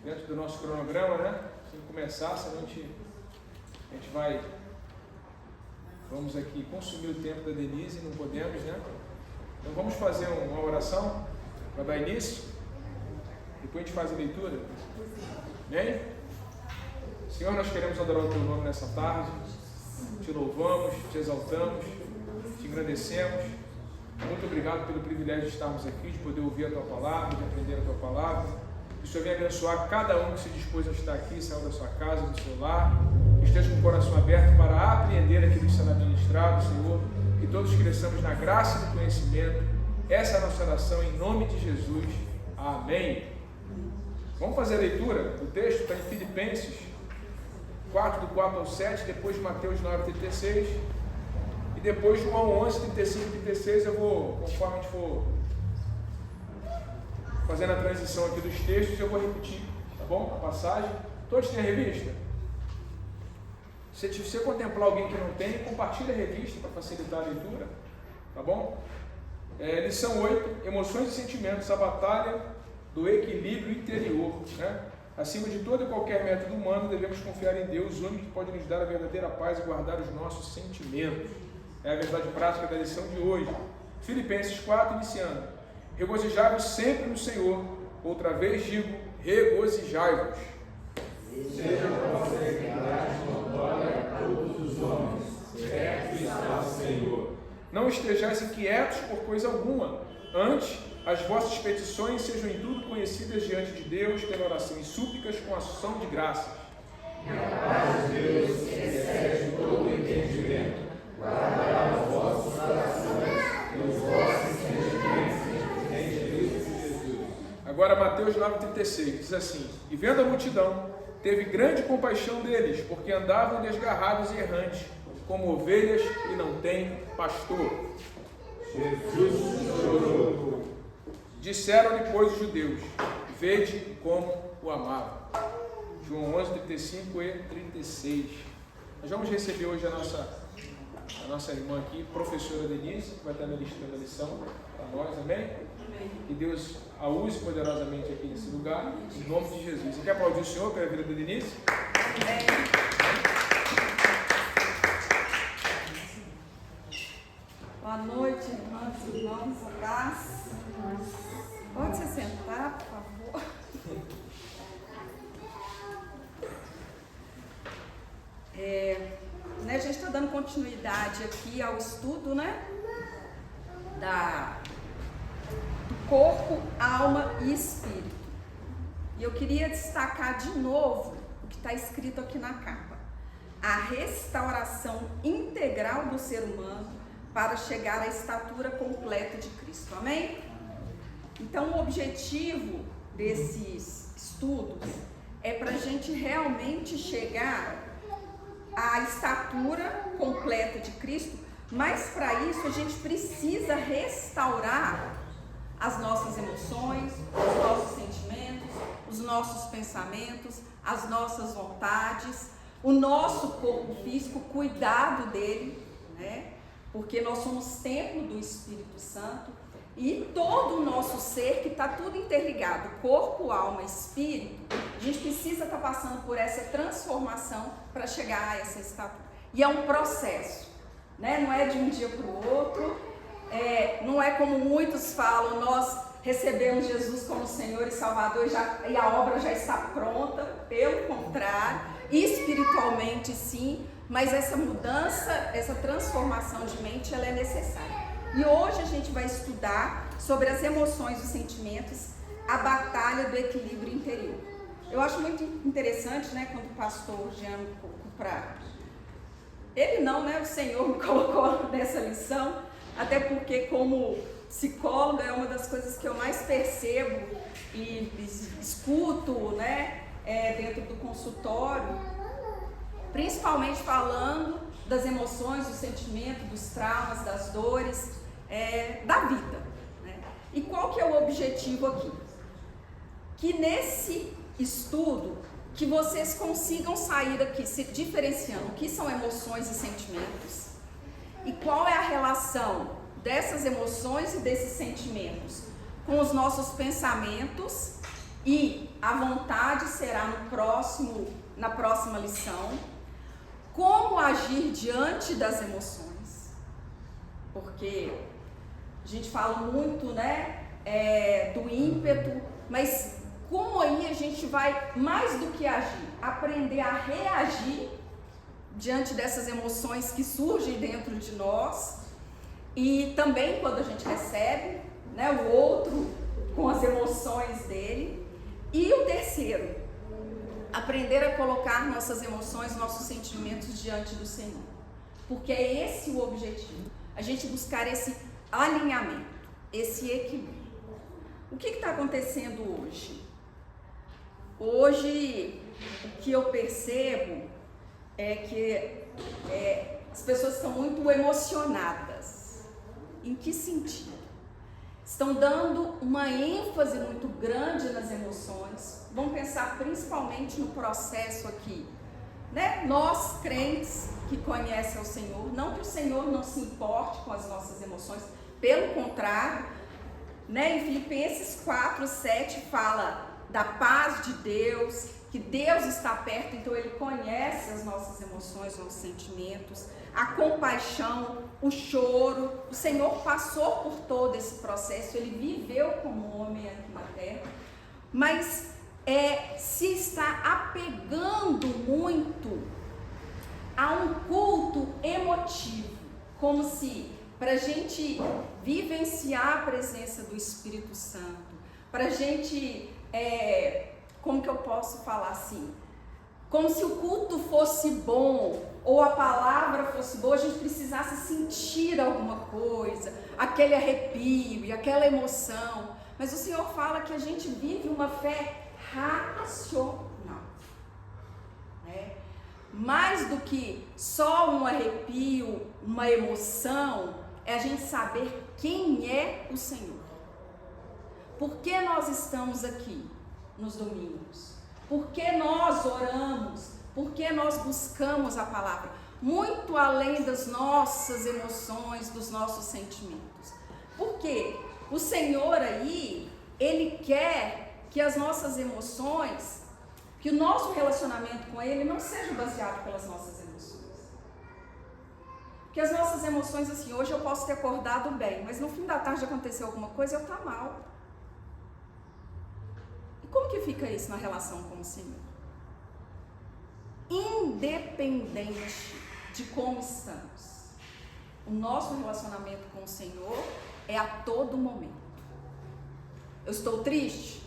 dentro do nosso cronograma, né? Sem começar, senão a gente vai, vamos aqui consumir o tempo da Denise, não podemos, né? Então vamos fazer uma oração para dar início, depois a gente faz a leitura. Amém? Senhor, nós queremos adorar o Teu nome nessa tarde, Te louvamos, Te exaltamos, Te engrandecemos. Muito obrigado pelo privilégio de estarmos aqui, de poder ouvir a Tua Palavra, de aprender a Tua Palavra. Que o Senhor venha abençoar cada um que se dispôs a estar aqui, saiu da sua casa, do seu lar, que esteja com o coração aberto para apreender aquilo que será ministrado, Senhor. Que todos cresçamos na graça e no conhecimento. Essa é a nossa oração em nome de Jesus. Amém. Vamos fazer a leitura do texto, está em Filipenses 4, do 4 ao 7, depois de Mateus 9, 36, e depois João 11, 35 e 36, eu vou, conforme a gente for fazendo a transição aqui dos textos, eu vou repetir, tá bom? A passagem. Todos têm a revista? Se você contemplar alguém que não tem, compartilha a revista para facilitar a leitura, tá bom? Lição 8, emoções e sentimentos, a batalha do equilíbrio interior, né? Acima de todo e qualquer método humano, devemos confiar em Deus, o único que pode nos dar a verdadeira paz e guardar os nossos sentimentos. É a verdade prática da lição de hoje. Filipenses 4, iniciando. Regozijai-vos sempre no Senhor. Outra vez digo, regozijai-vos. Seja a vossa fidelidade notória a todos os homens, perto está o Senhor. Não estejais inquietos por coisa alguma, antes as vossas petições sejam em tudo conhecidas diante de Deus, pela oração e súplicas com ação de graças. E a paz de Deus, que excede todo o entendimento, guardará os vossos corações e os vossos sentimentos em Cristo Jesus. Agora Mateus 9,36 diz assim: E vendo a multidão, teve grande compaixão deles, porque andavam desgarrados e errantes, como ovelhas e não têm pastor. Jesus chorou. Disseram-lhe, pois, os judeus: Vede como o amava. João 11, 35 e 36. Nós vamos receber hoje a nossa irmã aqui, professora Denise, que vai estar ministrando a lição para nós, amém? Que Deus a use poderosamente aqui nesse lugar, em nome de Jesus. Você quer aplaudir o Senhor pela vida da Denise? Amém. Boa noite, irmãs e irmãos, a paz. Pode se sentar, por favor. A gente está dando continuidade aqui ao estudo, né? Do corpo, alma e espírito. E eu queria destacar de novo o que está escrito aqui na capa: a restauração integral do ser humano para chegar à estatura completa de Cristo. Amém? Então, o objetivo desses estudos é para a gente realmente chegar à estatura completa de Cristo, mas para isso a gente precisa restaurar as nossas emoções, os nossos sentimentos, os nossos pensamentos, as nossas vontades, o nosso corpo físico, cuidado dele, né? Porque nós somos templo do Espírito Santo e todo o nosso ser, que está tudo interligado, corpo, alma, espírito, a gente precisa estar passando por essa transformação para chegar a essa estatura. E é um processo, né? Não é de um dia para o outro, não é como muitos falam, nós recebemos Jesus como Senhor e Salvador e a obra já está pronta. Pelo contrário, espiritualmente sim, mas essa mudança, essa transformação de mente, ela é necessária. E hoje a gente vai estudar sobre as emoções e os sentimentos, a batalha do equilíbrio interior. Eu acho muito interessante, né, quando o pastor Jean me colocou o Senhor me colocou nessa lição, até porque como psicóloga é uma das coisas que eu mais percebo e escuto, né, dentro do consultório, principalmente falando das emoções, dos sentimentos, dos traumas, das dores, da vida, né? E qual que é o objetivo aqui? Que nesse estudo, que vocês consigam sair daqui se diferenciando o que são emoções e sentimentos e qual é a relação dessas emoções e desses sentimentos com os nossos pensamentos E a vontade será na próxima lição. Como agir diante das emoções? Porque a gente fala muito, né, do ímpeto, mas como aí a gente vai, mais do que agir, aprender a reagir diante dessas emoções que surgem dentro de nós, e também quando a gente recebe, né, o outro com as emoções dele. E o terceiro, aprender a colocar nossas emoções, nossos sentimentos diante do Senhor, porque é esse o objetivo, a gente buscar esse alinhamento, esse equilíbrio. O que está acontecendo hoje? Hoje, o que eu percebo é que as pessoas estão muito emocionadas. Em que sentido? Estão dando uma ênfase muito grande nas emoções. Vamos pensar principalmente no processo aqui, né? Nós, crentes que conhecem o Senhor, não que o Senhor não se importe com as nossas emoções, pelo contrário, né? Em Filipenses 4:7 fala da paz de Deus, que Deus está perto, então Ele conhece as nossas emoções, nossos sentimentos, a compaixão, o choro. O Senhor passou por todo esse processo, Ele viveu como homem aqui na terra, mas se está apegando muito a um culto emotivo, como se para a gente vivenciar a presença do Espírito Santo, para a gente, como que eu posso falar assim, como se o culto fosse bom, ou a palavra fosse boa, a gente precisasse sentir alguma coisa, aquele arrepio e aquela emoção. Mas o Senhor fala que a gente vive uma fé racional, né? Mais do que só um arrepio, uma emoção, é a gente saber quem é o Senhor. Por que nós estamos aqui nos domingos? Por que nós oramos? Por que nós buscamos a palavra? Muito além das nossas emoções, dos nossos sentimentos. Porque o Senhor aí, Ele quer que as nossas emoções, que o nosso relacionamento com Ele não seja baseado pelas nossas emoções. Porque as nossas emoções, assim, hoje eu posso ter acordado bem, mas no fim da tarde aconteceu alguma coisa e eu estou mal. E como que fica isso na relação com o Senhor? Independente de como estamos, o nosso relacionamento com o Senhor é a todo momento. Eu estou triste?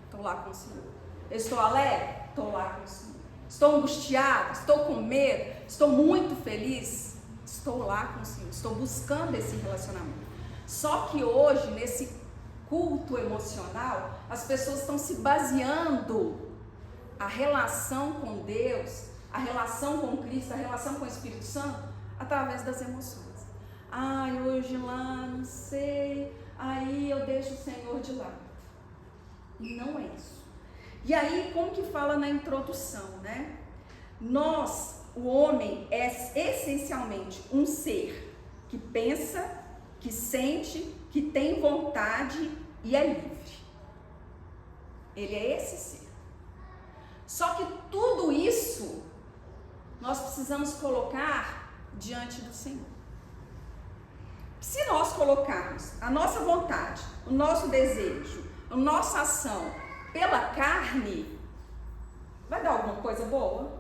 Estou lá com o Senhor. Eu estou alegre? Estou lá com o Senhor. Estou angustiado? Estou com medo? Estou muito feliz? Estou lá com o Senhor. Estou buscando esse relacionamento. Só que hoje, nesse culto emocional, as pessoas estão se baseando a relação com Deus, a relação com Cristo, a relação com o Espírito Santo, através das emoções. Ai, hoje lá, não sei, aí eu deixo o Senhor de lado. Não é isso. E aí, como que fala na introdução, né? Nós, o homem, é essencialmente um ser que pensa, que sente, que tem vontade e é livre. Ele é esse ser. Só que tudo isso nós precisamos colocar diante do Senhor. Se nós colocarmos a nossa vontade, o nosso desejo, a nossa ação pela carne, vai dar alguma coisa boa?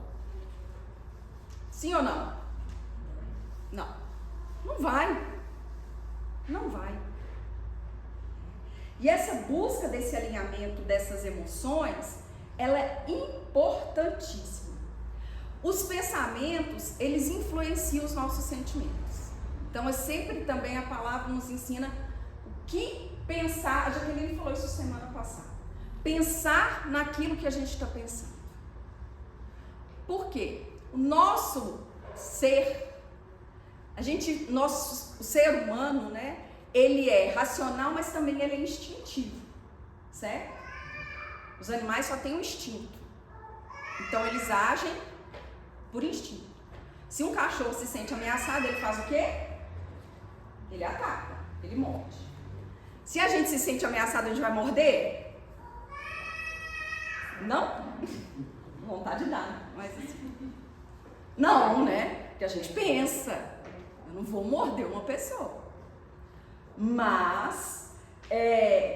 Sim ou não? Não. Não vai. Não vai. E essa busca desse alinhamento dessas emoções, ela é importantíssima. Os pensamentos, eles influenciam os nossos sentimentos. Então, é sempre também a palavra nos ensina o que pensar. A Jaqueline falou isso semana passada. Pensar naquilo que a gente está pensando. Por quê? O nosso ser, o ser humano, né? Ele é racional, mas também ele é instintivo, certo? Os animais só têm um instinto. Então, eles agem por instinto. Se um cachorro se sente ameaçado, ele faz o quê? Ele ataca, ele morde. Se a gente se sente ameaçado, a gente vai morder? Não? Vontade de dar, mas assim. Não, né? Porque a gente pensa, eu não vou morder uma pessoa. Mas,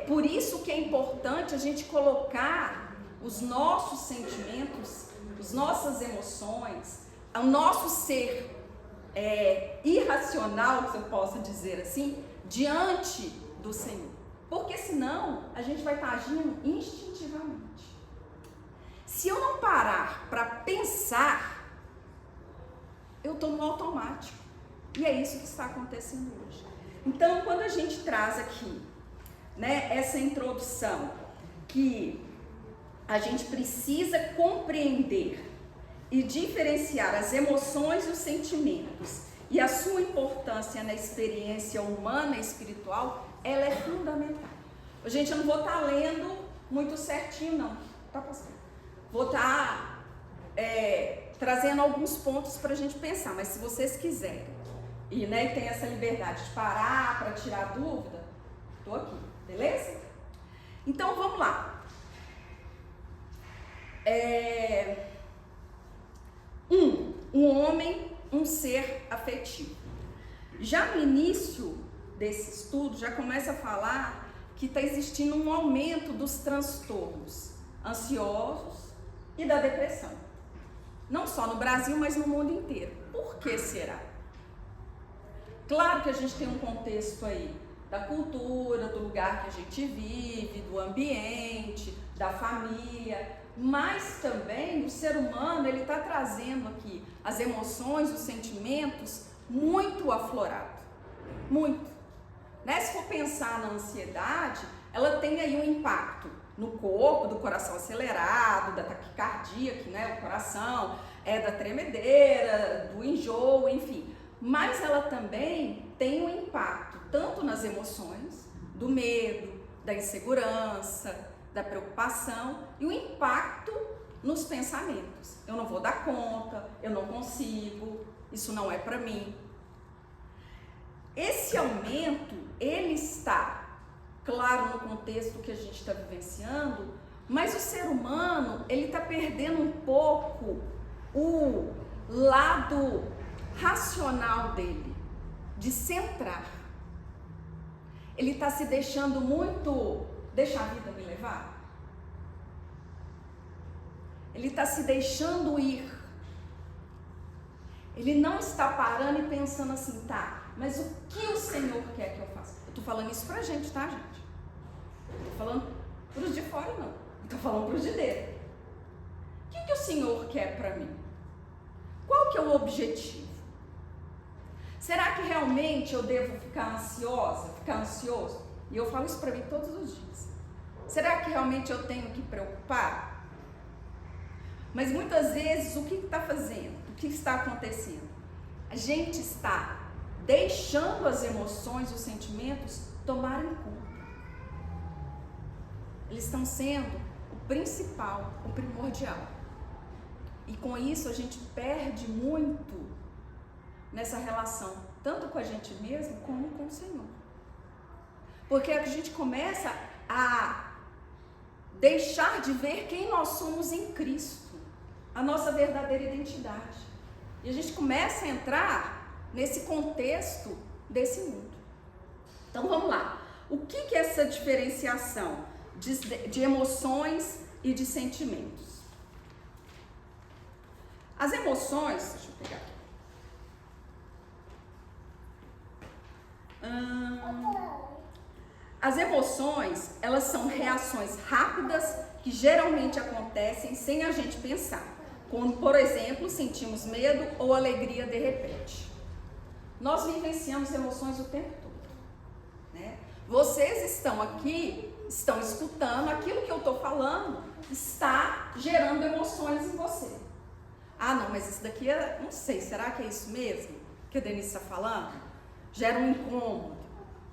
por isso que é importante a gente colocar os nossos sentimentos, as nossas emoções, o nosso ser irracional, se eu posso dizer assim, diante do Senhor. Porque senão a gente vai estar agindo instintivamente. Se eu não parar para pensar, eu estou no automático. E é isso que está acontecendo hoje. Então, quando a gente traz aqui, né, essa introdução, que a gente precisa compreender e diferenciar as emoções e os sentimentos e a sua importância na experiência humana e espiritual, ela é fundamental. Gente, eu não vou estar lendo muito certinho, não. Tá passando. Vou estar trazendo alguns pontos para a gente pensar, mas se vocês quiserem e tem essa liberdade de parar para tirar dúvida, estou aqui, beleza? Então vamos lá. Um homem, um ser afetivo. Já no início desse estudo, já começa a falar que está existindo um aumento dos transtornos ansiosos e da depressão. Não só no Brasil, mas no mundo inteiro. Por que será? Claro que a gente tem um contexto aí da cultura, do lugar que a gente vive, do ambiente, da família, mas também o ser humano, ele está trazendo aqui as emoções, os sentimentos muito aflorados. Muito. Né? Se for pensar na ansiedade, ela tem aí um impacto no corpo, do coração acelerado, da taquicardia, que, o coração da tremedeira, do enjoo, enfim. Mas ela também tem um impacto tanto nas emoções, do medo, da insegurança, da preocupação, e o impacto nos pensamentos. Eu não vou dar conta, eu não consigo, isso não é para mim. Esse aumento, ele está, claro, no contexto que a gente está vivenciando, mas o ser humano, ele está perdendo um pouco o lado racional dele, de centrar. Ele está se deixando muito, deixa a vida me levar. Ele está se deixando ir. Ele não está parando e pensando assim, tá, mas o que o Senhor quer que eu faça? Eu estou falando isso pra gente, tá, gente? Não estou falando pros de fora, não. Estou falando pros de dentro. O que o Senhor quer para mim? Qual que é o objetivo? Será que realmente eu devo ficar ansiosa, ficar ansioso? E eu falo isso para mim todos os dias. Será que realmente eu tenho que preocupar? Mas muitas vezes o que está fazendo? O que está acontecendo? A gente está deixando as emoções, os sentimentos tomarem conta. Eles estão sendo o principal, o primordial. E com isso a gente perde muito nessa relação, tanto com a gente mesmo como com o Senhor. Porque a gente começa a deixar de ver quem nós somos em Cristo, a nossa verdadeira identidade. E a gente começa a entrar nesse contexto desse mundo. Então vamos lá. O que é essa diferenciação de emoções e de sentimentos? As emoções, deixa eu pegar aqui. As emoções, elas são reações rápidas que geralmente acontecem sem a gente pensar. Quando, por exemplo, sentimos medo ou alegria de repente. Nós vivenciamos emoções o tempo todo, né? Vocês estão aqui, estão escutando, aquilo que eu estou falando está gerando emoções em você. Ah, não, mas isso daqui não sei, será que é isso mesmo que a Denise está falando? Gera um incômodo.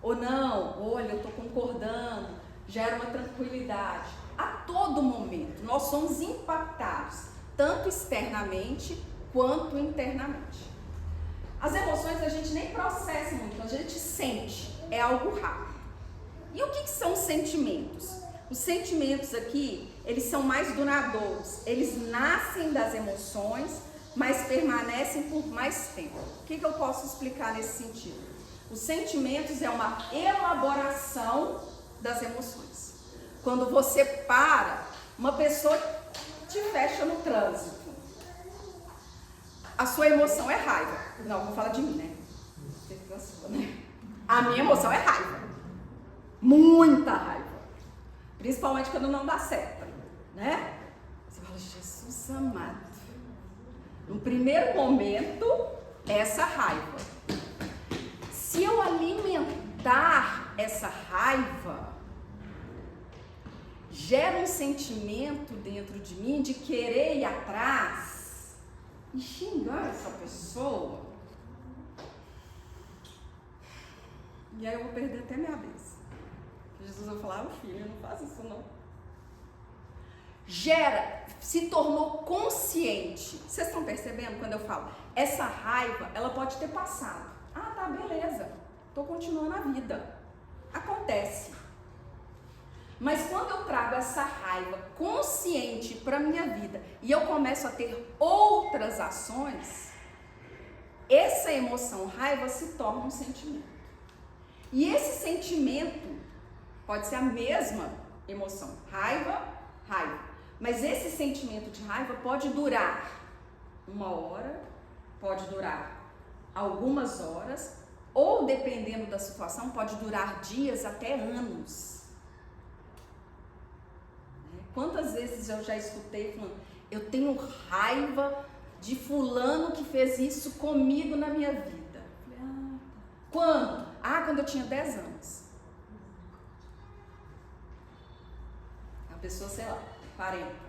Ou não, olha, eu estou concordando, gera uma tranquilidade. A todo momento, nós somos impactados, tanto externamente quanto internamente. As emoções a gente nem processa muito, a gente sente, é algo rápido. E o que são os sentimentos? Os sentimentos aqui, eles são mais duradouros. Eles nascem das emoções, mas permanecem por mais tempo. O que eu posso explicar nesse sentido? Os sentimentos é uma elaboração das emoções. Quando você para, uma pessoa te fecha no trânsito. A sua emoção é raiva. Não, vou falar de mim, né? A minha emoção é raiva. Muita raiva. Principalmente quando não dá certo, né? Você fala, Jesus amado. No primeiro momento, essa raiva. Se eu alimentar essa raiva, gera um sentimento dentro de mim de querer ir atrás e xingar essa pessoa. E aí eu vou perder até minha vez. Jesus vai falar, filho, não faz isso não. Se tornou consciente. Vocês estão percebendo quando eu falo? Essa raiva, ela pode ter passado. Ah, tá, beleza. Tô continuando a vida. Acontece. Mas quando eu trago essa raiva consciente para minha vida e eu começo a ter outras ações, essa emoção raiva se torna um sentimento. E esse sentimento pode ser a mesma emoção, raiva. Mas esse sentimento de raiva pode durar 1 hora, pode durar algumas horas, ou dependendo da situação, pode durar dias até anos. Quantas vezes eu já escutei falando, eu tenho raiva de fulano que fez isso comigo na minha vida. Quando? Quando eu tinha 10 anos. A pessoa, sei lá, 40.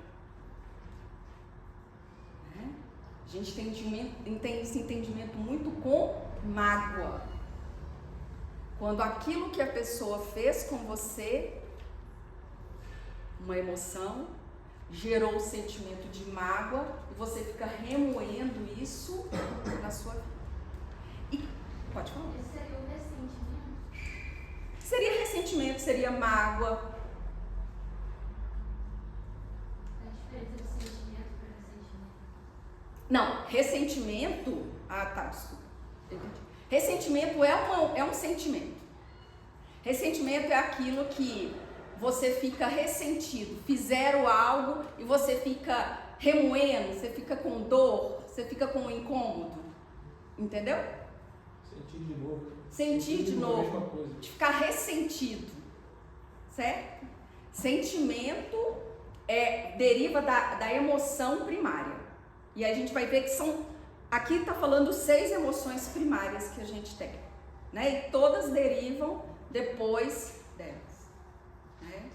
A gente tem esse entendimento muito com mágoa. Quando aquilo que a pessoa fez com você, uma emoção, gerou o sentimento de mágoa e você fica remoendo isso na sua vida. E, pode falar. Esse seria o ressentimento? Seria ressentimento, seria mágoa. A diferença de sentimento para ressentimento? Não, ressentimento... desculpa. Ressentimento é um sentimento. Ressentimento é aquilo que você fica ressentido. Fizeram algo e você fica remoendo, você fica com dor, você fica com incômodo. Entendeu? Sentir de novo. Sentir de novo. Mesma coisa. De ficar ressentido. Certo? Sentimento deriva da emoção primária. E a gente vai ver que aqui está falando 6 emoções primárias que a gente tem. Né? E todas derivam depois delas. Né?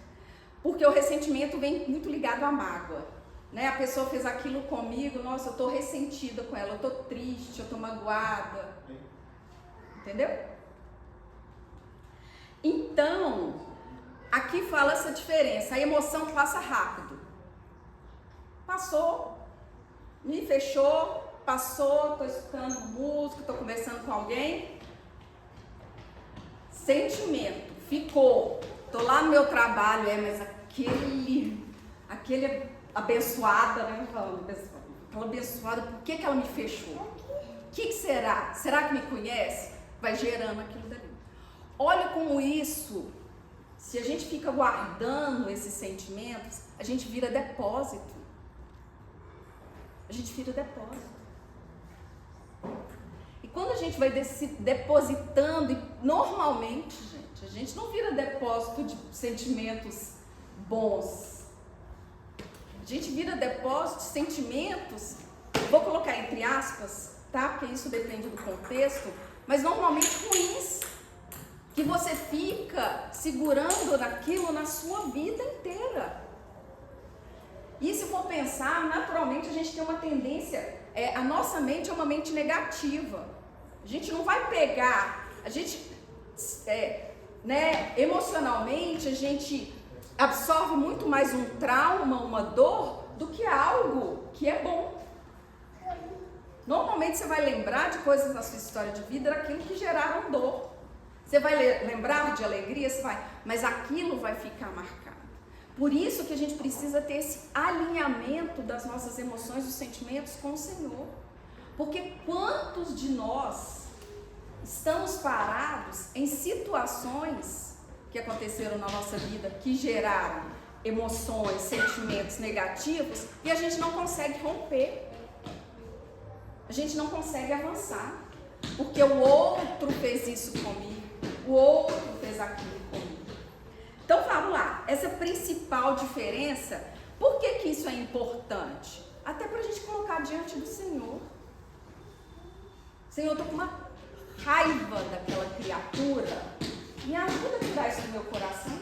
Porque o ressentimento vem muito ligado à mágoa. Né? A pessoa fez aquilo comigo, nossa, eu estou ressentida com ela, eu estou triste, eu estou magoada. Entendeu? Então, aqui fala essa diferença. A emoção passa rápido. Passou, me fechou, passou, estou escutando música, estou conversando com alguém. Sentimento, ficou. Estou lá no meu trabalho, mas aquele abençoada, né? Aquela abençoada, por que ela me fechou? O que será? Será que me conhece? Vai gerando aquilo dali. Olha como isso, se a gente fica guardando esses sentimentos, a gente vira depósito. A gente vira depósito. E quando a gente vai depositando, e normalmente, gente, a gente não vira depósito de sentimentos bons. A gente vira depósito de sentimentos, vou colocar entre aspas, tá? Porque isso depende do contexto, mas normalmente ruins, que você fica segurando naquilo na sua vida inteira. E se for pensar, naturalmente a gente tem uma tendência, a nossa mente é uma mente negativa. A gente não vai pegar, a gente, emocionalmente, a gente absorve muito mais um trauma, uma dor, do que algo que é bom. Normalmente você vai lembrar de coisas da sua história de vida, daquilo que geraram dor. Você vai lembrar de alegria, mas aquilo vai ficar marcado. Por isso que a gente precisa ter esse alinhamento das nossas emoções, dos sentimentos com o Senhor. Porque quantos de nós estamos parados em situações que aconteceram na nossa vida, que geraram emoções, sentimentos negativos, e a gente não consegue romper, a gente não consegue avançar, porque o outro fez isso comigo, o outro fez aquilo comigo. Então vamos lá, essa principal diferença, por que isso é importante? Até para a gente colocar diante do Senhor. Senhor, eu estou com uma raiva daquela criatura, me ajuda a tirar isso do meu coração.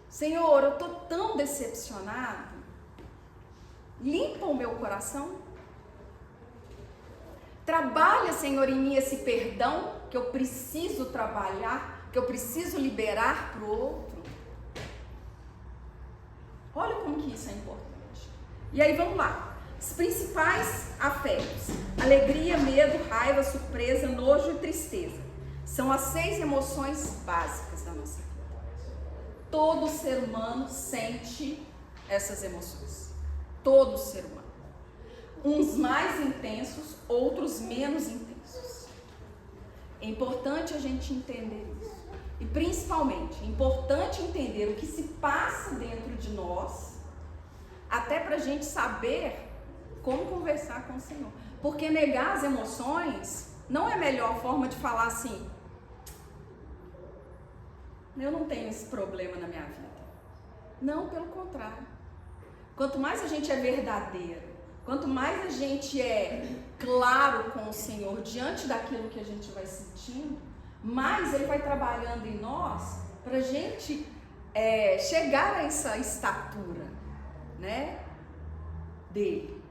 Senhor, eu estou tão decepcionado, limpa o meu coração. Trabalha, Senhor, em mim esse perdão que eu preciso trabalhar, que eu preciso liberar para o outro. Olha como que isso é importante. E aí vamos lá. Os principais afetos: alegria, medo, raiva, surpresa, nojo e tristeza. São as 6 emoções básicas da nossa vida. Todo ser humano sente essas emoções. Todo ser humano. Uns mais intensos, outros menos intensos. É importante a gente entender isso. E principalmente, é importante entender o que se passa dentro de nós, até para a gente saber como conversar com o Senhor. Porque negar as emoções não é a melhor forma de falar assim: eu não tenho esse problema na minha vida. Não, pelo contrário. Quanto mais a gente é verdadeiro, quanto mais a gente é claro com o Senhor diante daquilo que a gente vai sentindo, mais Ele vai trabalhando em nós para a gente chegar a essa estatura, né, dele.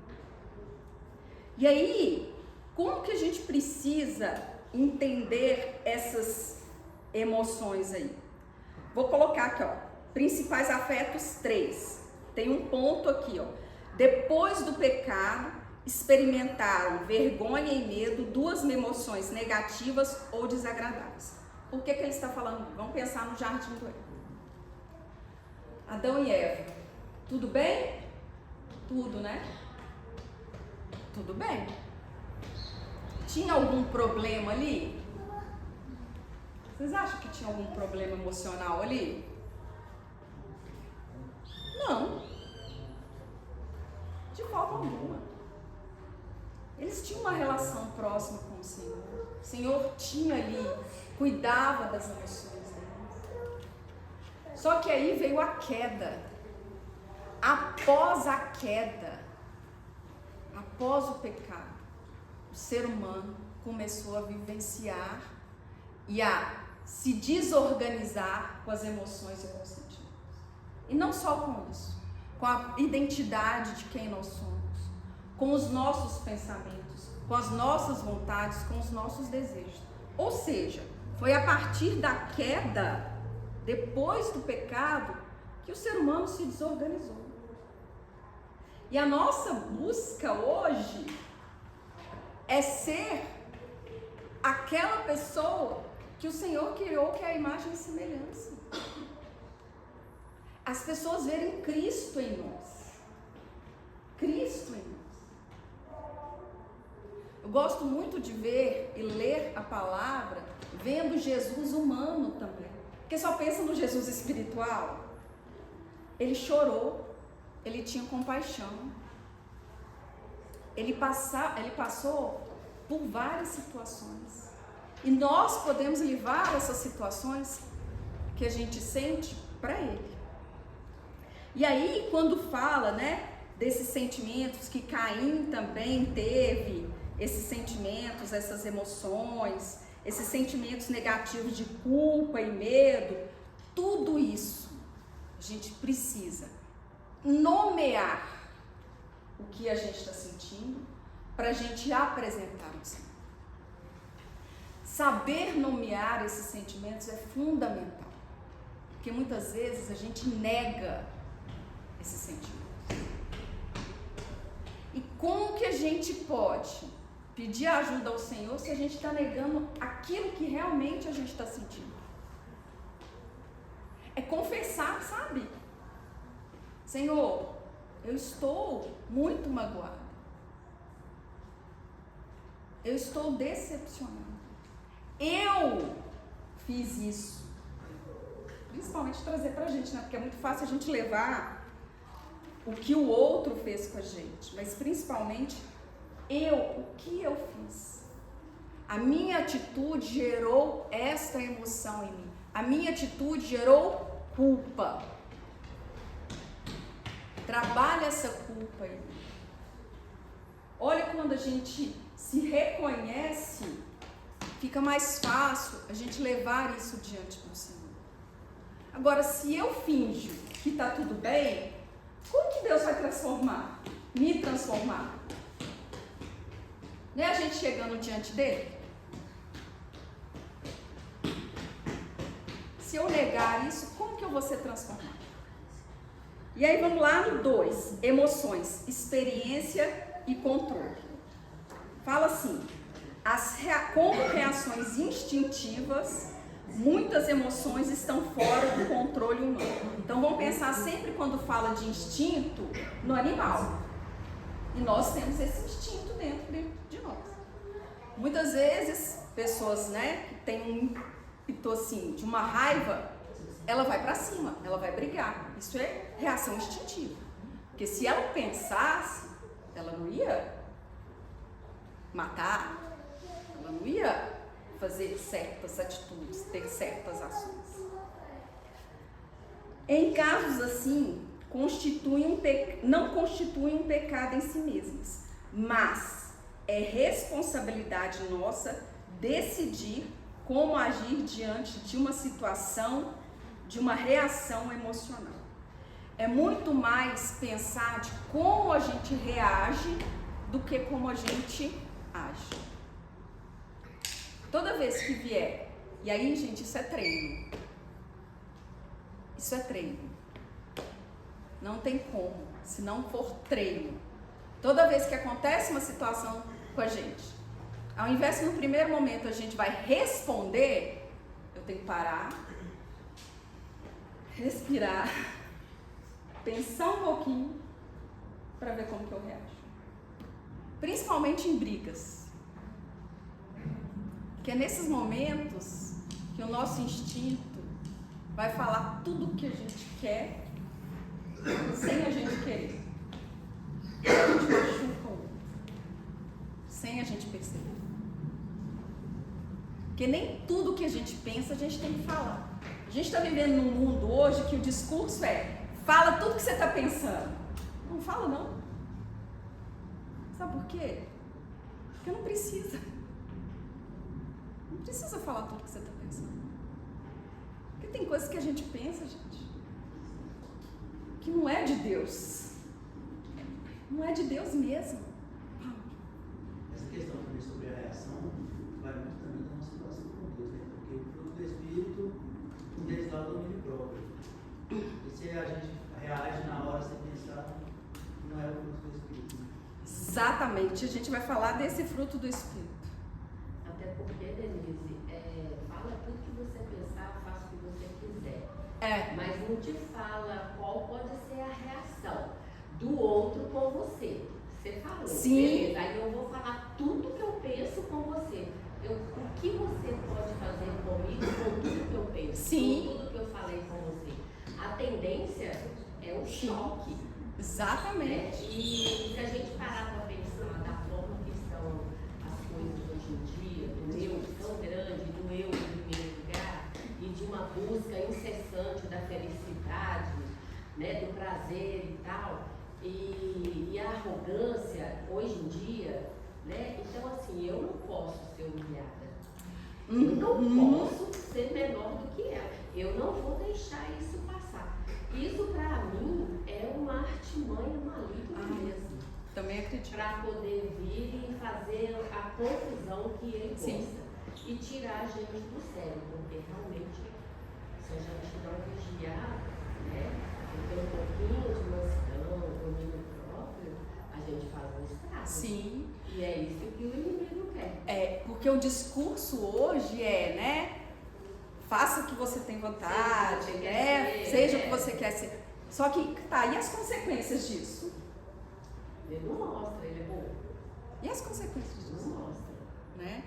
E aí, como que a gente precisa entender essas emoções aí? Vou colocar aqui, ó, principais afetos 3. Tem um ponto aqui, ó. Depois do pecado, experimentaram vergonha e medo, 2 emoções negativas ou desagradáveis. Por que ele está falando? Vamos pensar no jardim do Éden. Adão e Eva, tudo bem? Tudo, né? Tudo bem. Tinha algum problema ali? Vocês acham que tinha algum problema emocional ali? Não. De forma alguma. Eles tinham uma relação próxima com o Senhor. O Senhor tinha ali, cuidava das emoções deles. Só que aí veio a queda. Após a queda, após o pecado, o ser humano começou a vivenciar e a se desorganizar com as emoções e com os sentimentos. E não só com isso, com a identidade de quem nós somos, com os nossos pensamentos, com as nossas vontades, com os nossos desejos. Ou seja, foi a partir da queda, depois do pecado, que o ser humano se desorganizou. E a nossa busca hoje é ser aquela pessoa que o Senhor criou, que é a imagem e semelhança. As pessoas verem Cristo em nós. Cristo em nós. Eu gosto muito de ver e ler a palavra vendo Jesus humano também. Porque só pensa no Jesus espiritual. Ele chorou. Ele tinha compaixão. Ele passou por várias situações. E nós podemos levar essas situações que a gente sente para Ele. E aí, quando fala, né, desses sentimentos que Caim também teve, esses sentimentos, essas emoções, esses sentimentos negativos de culpa e medo, tudo isso a gente precisa nomear o que a gente está sentindo para a gente apresentar o Senhor. Saber nomear esses sentimentos é fundamental, porque muitas vezes a gente nega esses sentimentos. E como que a gente pode pedir ajuda ao Senhor se a gente está negando aquilo que realmente a gente está sentindo? É confessar, sabe? Senhor, eu estou muito magoada. Eu estou decepcionada. Eu fiz isso. Principalmente trazer pra gente, né? Porque é muito fácil a gente levar o que o outro fez com a gente. Mas principalmente, o que eu fiz. A minha atitude gerou esta emoção em mim. A minha atitude gerou culpa. Trabalha essa culpa em mim. Olha, quando a gente se reconhece, fica mais fácil a gente levar isso diante do Senhor. Agora, se eu finjo que está tudo bem, como que Deus vai transformar? Me transformar? Não é a gente chegando diante dele? Se eu negar isso, como que eu vou ser transformado? E aí vamos lá no 2, emoções, experiência e controle. Fala assim, como reações instintivas, muitas emoções estão fora do controle humano. Então vamos pensar sempre quando fala de instinto no animal. E nós temos esse instinto dentro de nós. Muitas vezes, pessoas, né, que têm um ímpeto assim, de uma raiva, ela vai pra cima, ela vai brigar. Isso é reação instintiva. Porque se ela pensasse, ela não ia matar, ela não ia fazer certas atitudes, ter certas ações. Em casos assim, não constituem um pecado em si mesmos, mas é responsabilidade nossa decidir como agir diante de uma situação, de uma reação emocional. É muito mais pensar de como a gente reage do que como a gente age. Toda vez que vier, e aí, gente, isso é treino. Isso é treino. Não tem como, se não for treino. Toda vez que acontece uma situação com a gente, ao invés de no primeiro momento a gente vai responder, eu tenho que parar, respirar, pensar um pouquinho para ver como que eu reajo. Principalmente em brigas. Porque é nesses momentos que o nosso instinto vai falar tudo o que a gente quer sem a gente querer. A gente machuca o outro sem a gente perceber. Porque nem tudo que a gente pensa a gente tem que falar. A gente está vivendo num mundo hoje que o discurso é: fala tudo que você está pensando. Não fala não. Sabe por quê? Porque não precisa. Não precisa falar tudo que você está pensando. Porque tem coisas que a gente pensa, gente, que não é de Deus. Não é de Deus mesmo. Essa questão também sobre a reação vai muito também da nossa situação com Deus, né? Porque o fruto do Espírito, um deles lá é o domínio próprio. E se a gente reage na hora sem pensar, não é o fruto do Espírito. Né? Exatamente, a gente vai falar desse fruto do Espírito. Até porque, Denise, fala tudo que você pensar, faça o que você quiser. Mas não te fala qual pode ser a reação do outro com você. Você falou, sim. Beleza, aí eu vou falar tudo que eu penso com você. O que você pode fazer comigo com tudo que eu penso, sim. com tudo que eu falei com você. A tendência é o choque. Exatamente. Né? E se a gente parar para pensar da forma que estão as coisas hoje em dia, do eu tão grande, do eu em primeiro lugar, e de uma busca incessante da felicidade, né, do prazer e tal, e a arrogância hoje em dia, né? Então assim, eu não posso ser humilhada. Eu não posso ser menor do que ela. Eu não vou deixar isso passar. Isso para mim é uma artimanha maligna mesmo. Também acredito. Para poder vir e fazer a confusão que ele gosta. E tirar a gente do sério, porque realmente, se a gente não vigiar, né, e ter um pouquinho de mansidão, domínio próprio, a gente faz um estrago. Sim. E é isso que o inimigo quer. Porque o discurso hoje né, faça o que você tem vontade, seja o que você quer ser. Só que, tá, e as consequências disso? Ele não mostra, ele é bom. E as consequências disso? Não mostra. Né?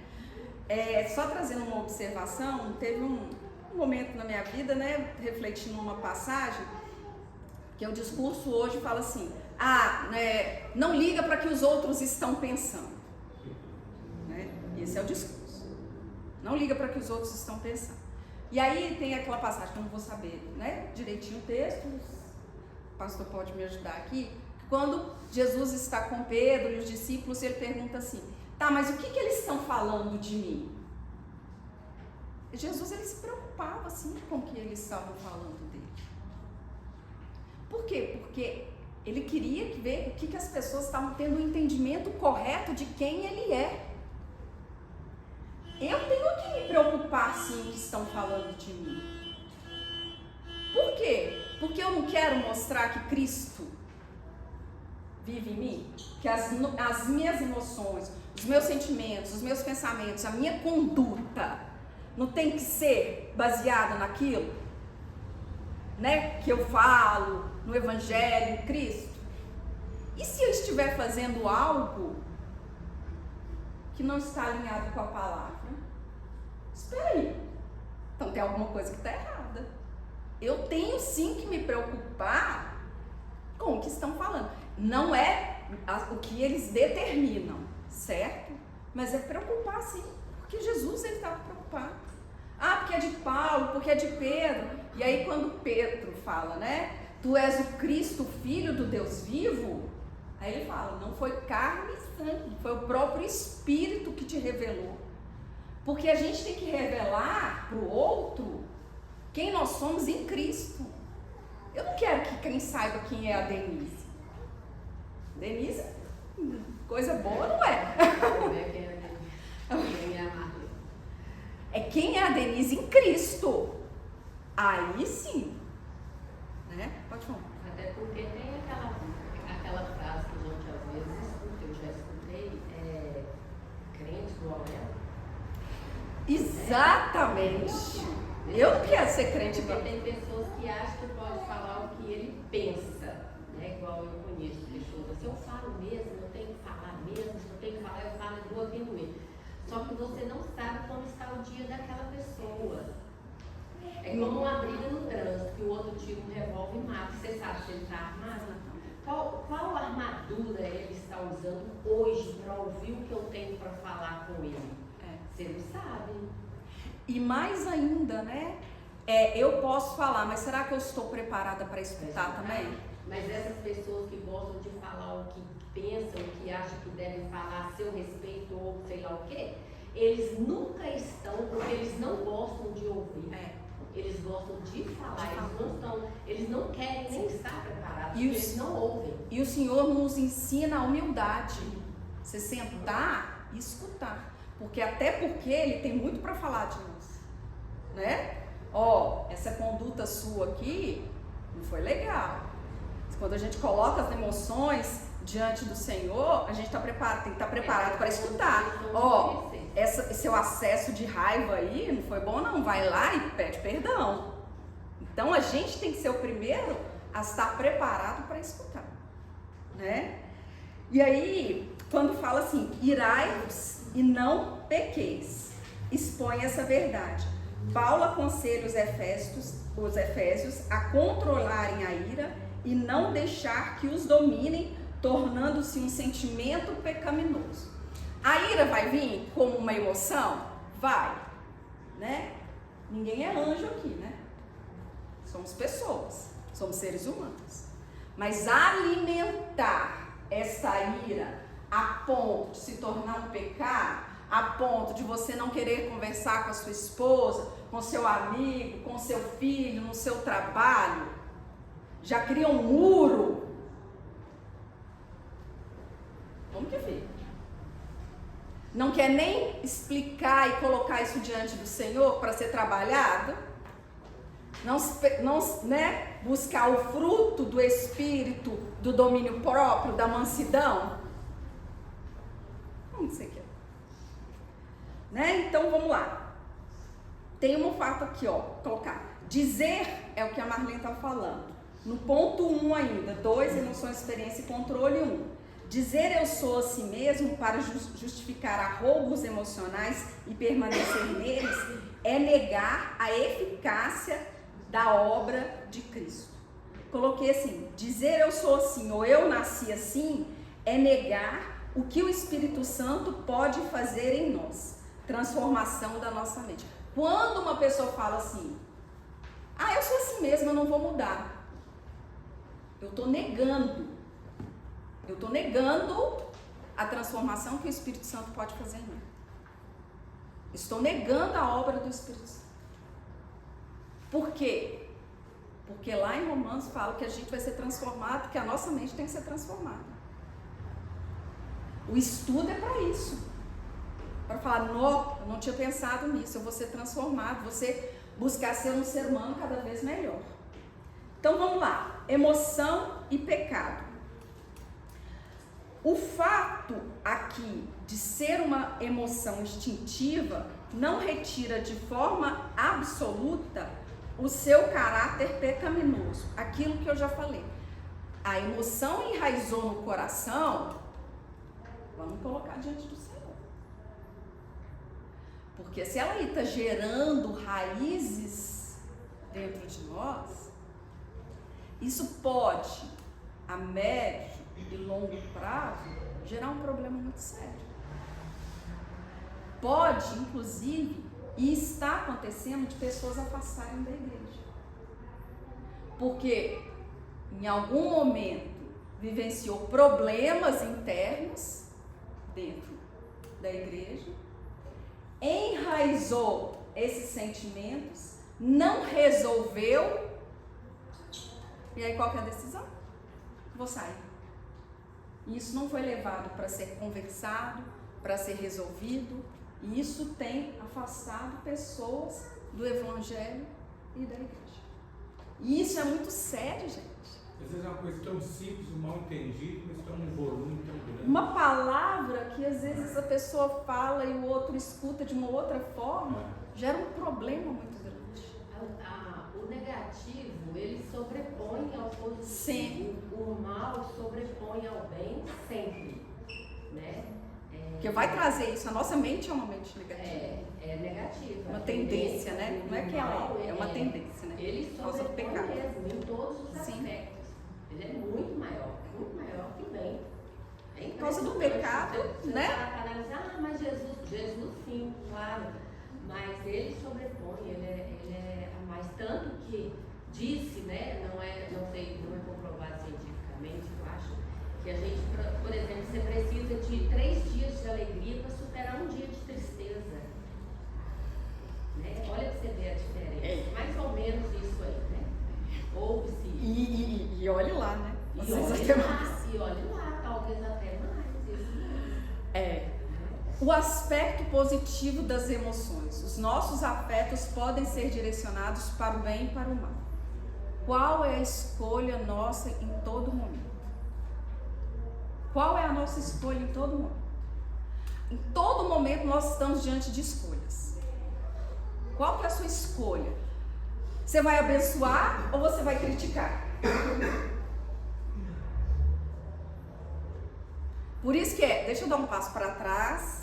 Só trazendo uma observação, teve um momento na minha vida, né, refletindo numa passagem, que o discurso hoje fala assim, não liga para que os outros estão pensando. Né? Esse é o discurso. Não liga para que os outros estão pensando. E aí tem aquela passagem que eu não vou saber, né, direitinho o texto, o pastor pode me ajudar aqui, quando Jesus está com Pedro e os discípulos, ele pergunta assim, tá, mas o que eles estão falando de mim? Jesus, ele se preocupava assim com o que eles estavam falando dele. Por quê? Porque ele queria ver o que as pessoas estavam tendo um entendimento correto de quem ele é. Eu tenho que me preocupar sim com o que estão falando de mim. Por quê? Porque eu não quero mostrar que Cristo vive em mim, que as minhas emoções, os meus sentimentos, os meus pensamentos, a minha conduta não tem que ser baseada naquilo, né, que eu falo no Evangelho, em Cristo. E se eu estiver fazendo algo que não está alinhado com a palavra? Espera aí, então tem alguma coisa que está errada. Eu tenho sim que me preocupar com o que estão falando. Não é o que eles determinam, certo? Mas é preocupar sim, porque Jesus ele estava preocupado. Porque é de Paulo, porque é de Pedro. E aí quando Pedro fala, né? Tu és o Cristo, Filho do Deus vivo. Aí ele fala, não foi carne e sangue, foi o próprio Espírito que te revelou. Porque a gente tem que revelar para o outro quem nós somos em Cristo. Eu não quero que quem saiba quem é a Denise. Denise, coisa boa, não é? É quem é a Denise em Cristo. Aí sim. Né? Pode falar. Até porque tem aquela frase que a gente às vezes escuta, eu já escutei, crente igual ela. Exatamente. Eu não quero ser crente igual. Porque tem pessoas que acham que pode falar o que ele pensa, né? Igual eu conheço pessoas assim, eu falo mesmo, eu tenho que falar mesmo, se eu tenho que falar, eu falo e vou diminuir. Só que você não sabe como está o dia daquela pessoa. É como uma briga no trânsito, que o outro tira um revólver e mata. Você sabe se ele está armado? Qual armadura ele está usando hoje para ouvir o que eu tenho para falar com ele? Você não sabe. E mais ainda, né? Eu posso falar, mas será que eu estou preparada para escutar também? Mas essas pessoas que gostam de falar o que pensam, que acham que devem falar a seu respeito ou sei lá o quê, eles nunca estão, porque eles não gostam de ouvir. Eles gostam de falar, eles não querem nem estar preparados, porque eles não ouvem. E o Senhor nos ensina a humildade. Você sentar e escutar. Porque Ele tem muito para falar de nós. Né? Essa conduta sua aqui não foi legal. Quando a gente coloca as emoções diante do Senhor, a gente tem que estar preparado para escutar. Esse seu acesso de raiva aí não foi bom não, vai lá e pede perdão. Então a gente tem que ser o primeiro a estar preparado para escutar, né? E aí, quando fala assim, irai-vos e não pequeis, expõe essa verdade. Paulo aconselha os efésios a controlarem a ira e não deixar que os dominem, tornando-se um sentimento pecaminoso. A ira vai vir como uma emoção? Vai, né? Ninguém é anjo aqui, né? Somos pessoas, somos seres humanos. Mas alimentar essa ira a ponto de se tornar um pecado, a ponto de você não querer conversar com a sua esposa, com seu amigo, com seu filho, no seu trabalho, já cria um muro. Como que fica? Não quer nem explicar e colocar isso diante do Senhor para ser trabalhado? Não, né, buscar o fruto do Espírito, do domínio próprio, da mansidão? Como você quer? Né? Então vamos lá. tem um fato aqui, ó, vou colocar. Dizer é o que a Marlene está falando. No ponto 1 ainda, 2, emoções, experiência e controle, 1. Dizer eu sou a si mesmo para justificar arroubos emocionais e permanecer neles é negar a eficácia da obra de Cristo. Coloquei assim, dizer eu sou assim ou eu nasci assim é negar o que o Espírito Santo pode fazer em nós. Transformação da nossa mente. Quando uma pessoa fala assim, eu sou assim mesmo, eu não vou mudar. Eu estou negando a transformação que o Espírito Santo pode fazer em mim. Estou negando a obra do Espírito Santo. Por quê? Porque lá em Romanos fala que a gente vai ser transformado, que a nossa mente tem que ser transformada. O estudo é para isso. Para falar, eu não tinha pensado nisso, eu vou ser transformado, você buscar ser um ser humano cada vez melhor. Então vamos lá, emoção e pecado. O fato aqui de ser uma emoção instintiva não retira de forma absoluta o seu caráter pecaminoso. Aquilo que eu já falei. A emoção enraizou no coração, vamos colocar diante do Senhor. Porque se ela está gerando raízes dentro de nós, isso pode, a médio e longo prazo, gerar um problema muito sério. Pode, inclusive, e está acontecendo, de pessoas afastarem da igreja. Porque em algum momento vivenciou problemas internos dentro da igreja, enraizou esses sentimentos, não resolveu, e aí qual que é a decisão? Vou sair. E isso não foi levado para ser conversado, para ser resolvido, e isso tem afastado pessoas do evangelho e da igreja. E isso é muito sério, gente. Às vezes é uma coisa tão simples, mal entendida, mas tem um volume tão grande. Uma palavra que às vezes a pessoa fala e o outro escuta de uma outra forma, gera um problema muito grande. O negativo, ele sobrepõe ao positivo. Sim. O mal sobrepõe ao bem sempre, né? Porque vai trazer isso. A nossa mente é uma mente negativa. É negativa. Uma tendência, né? Não é que ela é uma tendência, né? Ele sobrepõe mesmo em todos os aspectos. Ele é muito maior que o bem. Por causa do pecado, né? Para analisar, mas Jesus sim, claro. Mas ele sobrepõe, ele é a mais. Tanto que disse, né? Não é comprovado cientificamente, eu acho, que a gente, por exemplo, você precisa de 3 dias de alegria para superar um dia de tristeza. Né? Olha para você ver a diferença. Mais ou menos isso aí, né? Ouve-se. E olhe lá, né? E olhe lá, talvez até mais. Isso mesmo. O aspecto positivo das emoções. Os nossos afetos podem ser direcionados para o bem e para o mal. Qual é a escolha nossa em todo momento? Qual é a nossa escolha em todo momento? Em todo momento nós estamos diante de escolhas. Qual que é a sua escolha? Você vai abençoar ou você vai criticar? Por isso que deixa eu dar um passo para trás,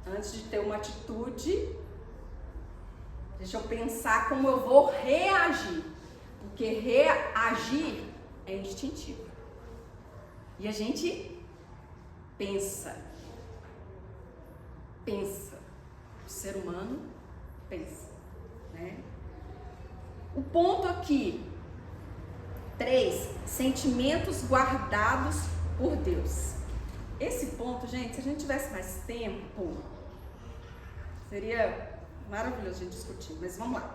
antes de ter uma atitude, deixa eu pensar como eu vou reagir, porque reagir é instintivo. E a gente pensa, o ser humano pensa, né? O ponto aqui, 3, sentimentos guardados por Deus. Esse ponto, gente, se a gente tivesse mais tempo, seria maravilhoso a gente discutir, mas vamos lá.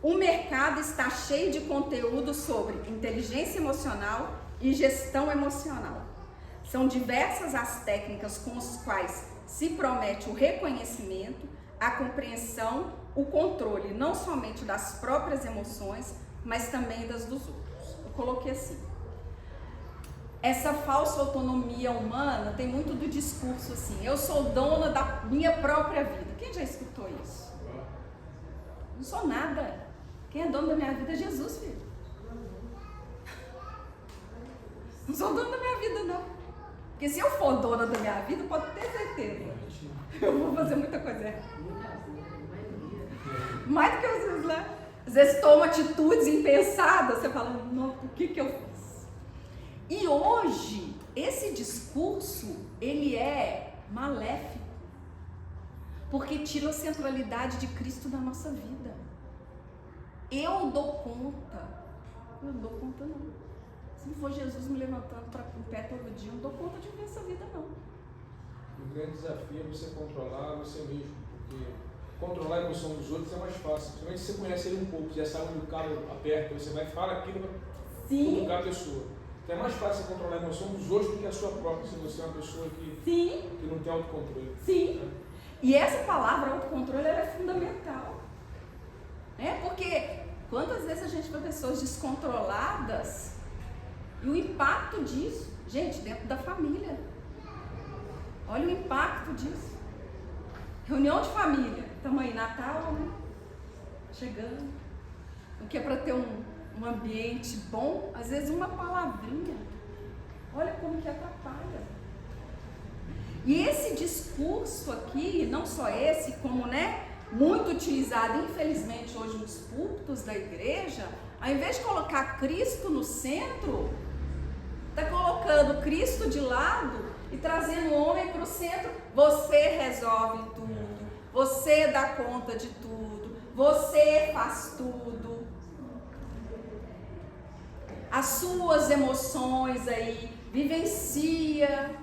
O mercado está cheio de conteúdo sobre inteligência emocional e gestão emocional. São diversas as técnicas com as quais se promete o reconhecimento, a compreensão, o controle não somente das próprias emoções, mas também das dos outros. Eu coloquei assim. Essa falsa autonomia humana tem muito do discurso assim, eu sou dona da minha própria vida. Quem já escutou isso? Não sou nada. Quem é dono da minha vida é Jesus, filho. Não sou dono da minha vida, não. Porque se eu for dona da minha vida, pode ter certeza. Eu vou fazer muita coisa errada. Mais do que às vezes, né? Às vezes toma atitudes impensadas, você fala, não, o que eu fiz? E hoje, esse discurso, ele é maléfico. Porque tira a centralidade de Cristo da nossa vida. Eu dou conta. Eu não dou conta, não. Se não for Jesus me levantando para o pé todo dia, eu não dou conta de viver essa vida, não. O grande desafio é você controlar você mesmo, porque controlar a emoção dos outros é mais fácil. Principalmente se você conhece ele um pouco, já sabe onde o cabo aperta, você vai falar aquilo para cutucar a pessoa. Então é mais fácil você controlar a emoção dos outros do que a sua própria, se você é uma pessoa que não tem autocontrole. Sim. E essa palavra, autocontrole, ela é fundamental. Porque quantas vezes a gente vê pessoas descontroladas e o impacto disso, gente, dentro da família. Olha o impacto disso. Reunião de família, estamos aí, Natal, né? Chegando. O que é para ter um ambiente bom, às vezes uma palavrinha. Olha como que atrapalha. E esse discurso aqui, não só esse, como, muito utilizado, infelizmente, hoje nos púlpitos da igreja, ao invés de colocar Cristo no centro, está colocando Cristo de lado e trazendo o homem para o centro. Você resolve tudo, você dá conta de tudo, você faz tudo. As suas emoções aí, vivencia.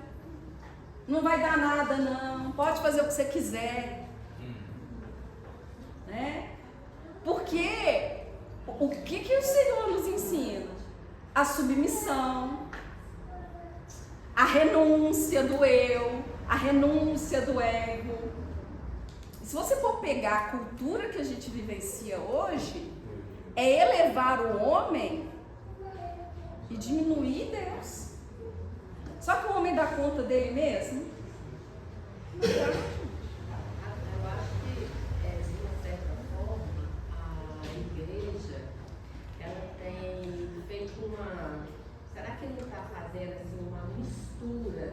Não vai dar nada, não. Pode fazer o que você quiser. Porque o que o Senhor nos ensina? A submissão, a renúncia do eu, a renúncia do ego. E se você for pegar a cultura que a gente vivencia hoje, é elevar o homem e diminuir Deus. Só que o homem dá conta dele mesmo? Eu acho que, de uma certa forma, a igreja, ela tem feito uma... Será que ele não está fazendo assim, uma mistura?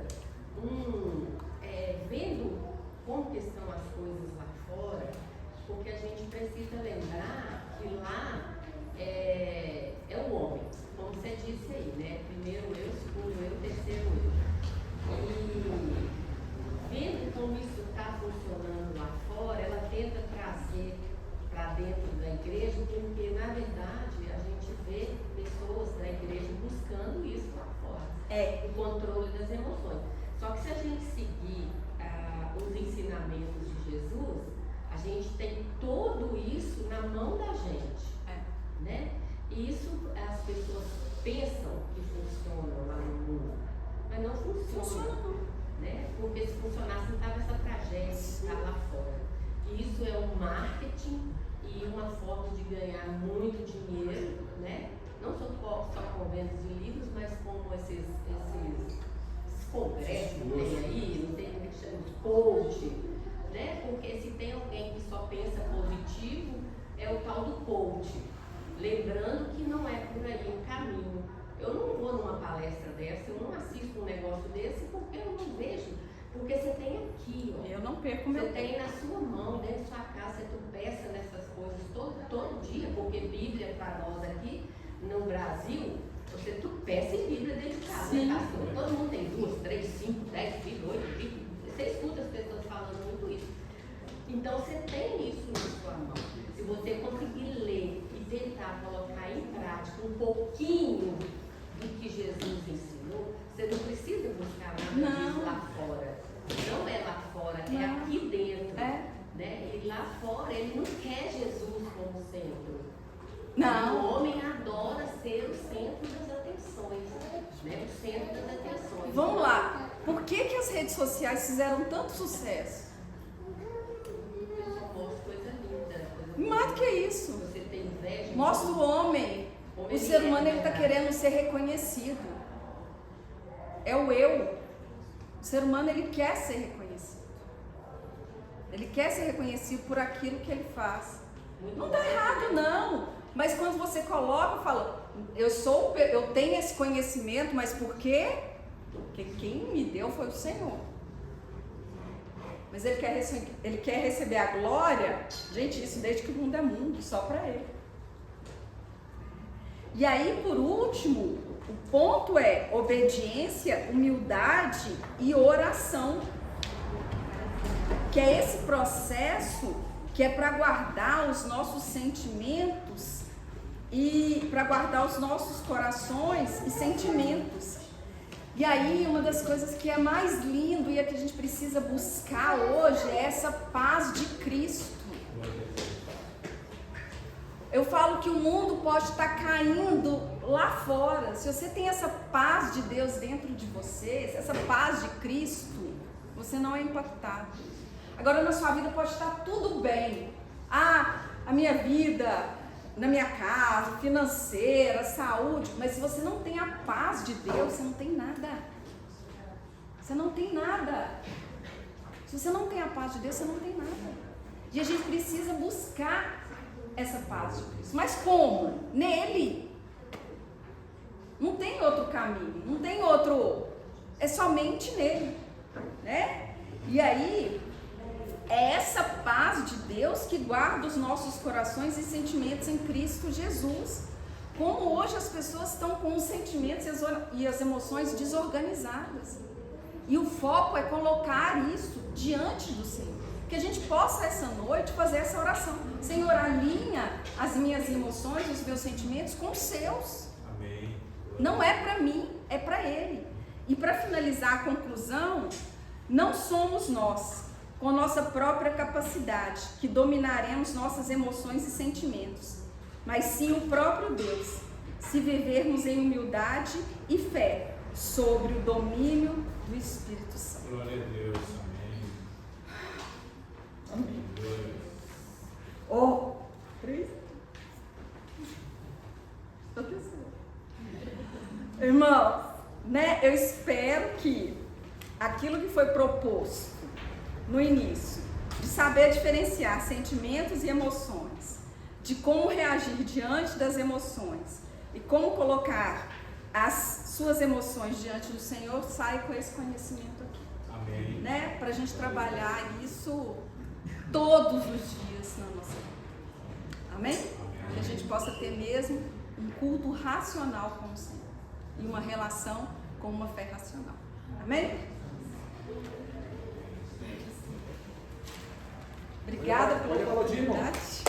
Vendo como que estão as coisas lá fora, porque a gente precisa lembrar que lá é o homem, como você disse aí, né? Primeiro eu, segundo eu, terceiro eu. E vendo como isso está funcionando lá fora, ela tenta trazer para dentro da igreja, porque na verdade a gente vê pessoas da igreja buscando isso lá fora, o controle das emoções. Só que se a gente seguir os ensinamentos de Jesus, a gente tem tudo isso na mão da gente, né? E isso as pessoas pensam que funciona lá no mundo, mas não funciona, né? Porque se funcionasse não estava essa tragédia que está lá fora. E isso é um marketing e uma forma de ganhar muito dinheiro, né? Não só com vendas de livros, mas como esses congressos que tem aí, não tem o que chama de coach, né? Porque se tem alguém que só pensa positivo, é o tal do coach. Lembrando que não é por aí o caminho. Eu não vou numa palestra dessa, eu não assisto um negócio desse porque eu não vejo. Porque você tem aqui, ó. Eu não perco meu tempo. Você tem na sua mão, dentro da sua casa, você tropeça nessas coisas todo dia, porque Bíblia para nós aqui no Brasil, você tropeça em Bíblia dentro de casa. Né, pastor? Todo mundo tem 2, 3, 5, 10 Bíblias, 8 Bíblias. Você escuta as pessoas falando muito isso. Então você tem isso na sua mão. Se você conseguir ler e tentar colocar em prática um pouquinho do que Jesus ensinou, você não precisa buscar nada disso lá fora. Não é lá fora, é aqui dentro. Né? E lá fora ele não quer Jesus como centro. Não. O homem adora ser o centro das atenções, né? O centro das atenções. Vamos lá. Por que as redes sociais fizeram tanto sucesso? Eu só mostro coisa linda. Mais do que isso. Você tem inveja. Mostra o homem. O ser humano está querendo ser reconhecido. É o eu. O ser humano ele quer ser reconhecido. Ele quer ser reconhecido por aquilo que ele faz. Não está errado, não. Mas quando você coloca, fala, eu tenho esse conhecimento, mas por quê? Porque quem me deu foi o Senhor. Mas ele quer receber a glória, gente, isso desde que o mundo é mundo, só para ele. E aí, por último, o ponto é obediência, humildade e oração. Que é esse processo que é para guardar os nossos sentimentos e para guardar os nossos corações e sentimentos. E aí, uma das coisas que é mais lindo e é que a gente precisa buscar hoje é essa paz de Cristo. Eu falo que o mundo pode estar caindo lá fora. Se você tem essa paz de Deus dentro de você, essa paz de Cristo, você não é impactado. Agora, na sua vida pode estar tudo bem. A minha vida, na minha casa, financeira, saúde, mas se você não tem a paz de Deus, você não tem nada. Você não tem nada. Se você não tem a paz de Deus, você não tem nada. E a gente precisa buscar essa paz de Deus. Mas como? Nele. Não tem outro caminho, não tem outro. É somente nele, né? E aí, é essa paz de Deus que guarda os nossos corações e sentimentos em Cristo Jesus. Como hoje as pessoas estão com os sentimentos e as emoções desorganizadas. E o foco é colocar isso diante do Senhor. Que a gente possa essa noite fazer essa oração. Senhor, alinha as minhas emoções, os meus sentimentos com os seus. Amém. Não é para mim, é para Ele. E para finalizar a conclusão, não somos nós, com nossa própria capacidade, que dominaremos nossas emoções e sentimentos, mas sim o próprio Deus, se vivermos em humildade e fé, sobre o domínio do Espírito Santo. Glória a Deus. Amém. Amém. Glória. Oh, 3. Irmãos, né, eu espero que aquilo que foi proposto no início, de saber diferenciar sentimentos e emoções, de como reagir diante das emoções e como colocar as suas emoções diante do Senhor, sai com esse conhecimento aqui. Amém. Né? Para a gente trabalhar isso todos os dias na nossa vida. Amém? Amém. Que a gente possa ter mesmo um culto racional com o Senhor e uma relação com uma fé racional. Amém? Obrigada pela oportunidade.